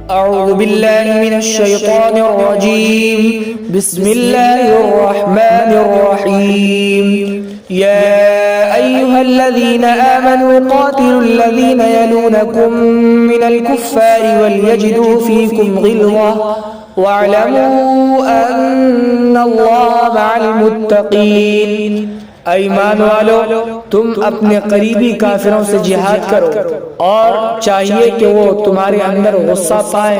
أعوذ بالله من الشيطان الرجيم. بسم الله الرحمن الرحيم. يا أيها الذين آمنوا قاتلوا الذين يلونكم من الكفار وليجدوا فيكم غلظة واعلموا أن الله مع المتقين. ایمان والو، تم اپنے قریبی کافروں سے جہاد کرو اور چاہیے کہ وہ تمہارے اندر غصہ پائیں،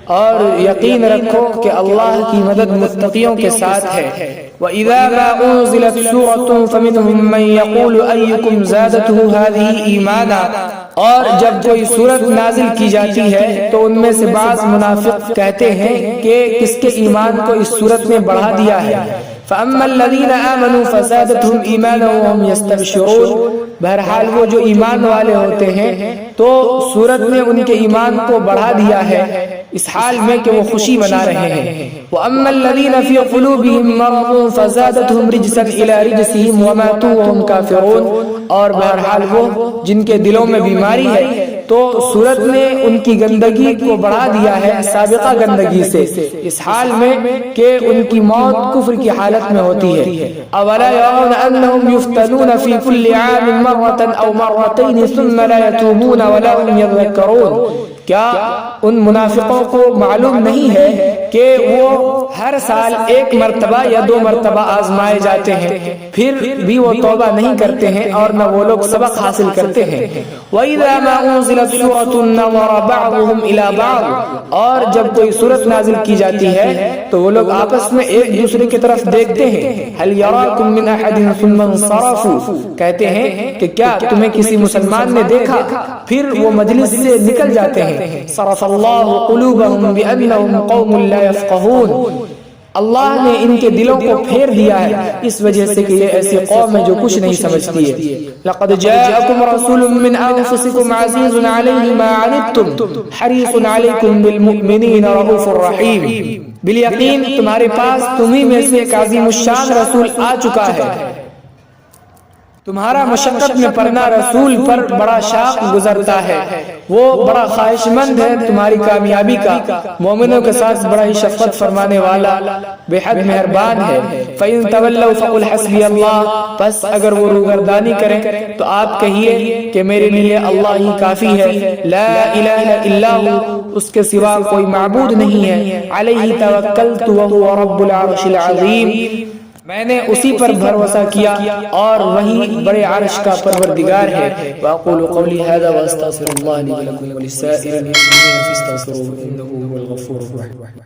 اور یقین رکھو کہ اللہ کی مدد متقیوں کے ساتھ ہے۔ وَإِذَا مَا أُنزِلَتْ سُورَةٌ فَمِنْهُمْ مَنْ يَقُولُ أَيُّكُمْ زَادَتْهُ هَذِهِ إِيمَانًا، اور جب کوئی سورت نازل کی جاتی ہے تو ان میں سے بعض منافق کہتے ہیں کہ کس کے ایمان کو اس سورت نے بڑھا دیا ہے۔ فَأَمَّا الَّذِينَ آمَنُوا فَزَادَتْهُمْ إِيمَانًا وَهُمْ يَسْتَبْشِرُونَ، بہرحال وہ جو ایمان والے ہوتے ہیں تو سورت نے ان کے ایمان کو بڑھا دیا ہے اس حال میں کہ وہ خوشی منا رہے ہیں۔ وَأَمَّا الَّذِينَ فِي قُلُوبِهِمْ مَرَضٌ فَزَادَتْهُمْ رِجْسًا إِلَى رِجْسِهِمْ وَمَاتُوا وَهُمْ كَافِرُونَ، اور بہرحال وہ جن کے دلوں میں بیماری ہے تو سورت نے ان کی گندگی کو بڑھا دیا ہے سابقہ گندگی سے، اس حال میں کہ ان کی موت کفر کی حالت میں ہوتی ہے۔ اولا يرون انهم يفتنون في كل عام مرة او مرتين ثم لا يتوبون ولا هم يذكرون، کیا ان منافقوں کو معلوم نہیں ہے کہ وہ ہر سال ایک مرتبہ یا دو مرتبہ آزمائے جاتے ہیں، پھر بھی وہ توبہ نہیں کرتے ہیں اور نہ وہ لوگ سبق حاصل کرتے ہیں۔ وَإِذَا مَا أُنزِلَتْ سُورَةٌ نَظَرَ بَعْضُهُمْ إِلَى بَعْضٍ، اور جب کوئی سورت نازل کی جاتی ہے تو وہ لوگ آپس میں ایک دوسرے کی طرف دیکھتے ہیں۔ هَلْ يَرَاكُمْ مِنْ أَحَدٍ ثُمَّ انصَرَفُوا، کہتے ہیں کہ کیا تمہیں کسی مسلمان نے دیکھا، پھر وہ مجلس سے نکل جاتے ہیں۔ صرف اللہ قلوبهم بأنهم قوم لا يفقهون، اللہ نے ان کے دلوں کو پھیر دیا ہے اس وجہ سے کہ یہ ایسی قوم ہے جو کچھ نہیں سمجھتی ہے۔ لقد جاءكم رسول من انفسكم عزيز عليه ما عنتم حريص عليكم بالمؤمنين رؤوف رحيم، بالیقین تمہارے پاس تمہیں میں سے ایک عظیم الشان رسول آ چکا ہے، تمہارا مشقت میں پڑنا رسول پر بڑا شاق گزرتا ہے، وہ بڑا خواہش مند ہے تمہاری کامیابی کا، مومنوں کے ساتھ بڑا ہی شفقت فرمانے والا، بے حد مہربان ہے۔ فَإِن تَوَلَّوْا فَقُلْ حَسْبِيَ اللَّهُ، پس اگر وہ روگردانی کریں تو آپ کہیے کہ میرے لیے اللہ ہی کافی ہے، لا الہ الا ہو، اس کے سوا کوئی معبود نہیں ہے، علیہ توکلت وہو رب العرش العظیم، میں نے اسی پر بھروسہ کیا اور وہی بڑے عرش کا پروردگار ہے۔ وَأَقُولُ قَوْلِي هَذَا وَأَسْتَغْفِرُ اللَّهَ لِي وَلَكُمْ وَلِسَائِرِ الْمُسْلِمِينَ فَاسْتَغْفِرُوهُ إِنَّهُ هُوَ الْغَفُورُ الرَّحِيمُ۔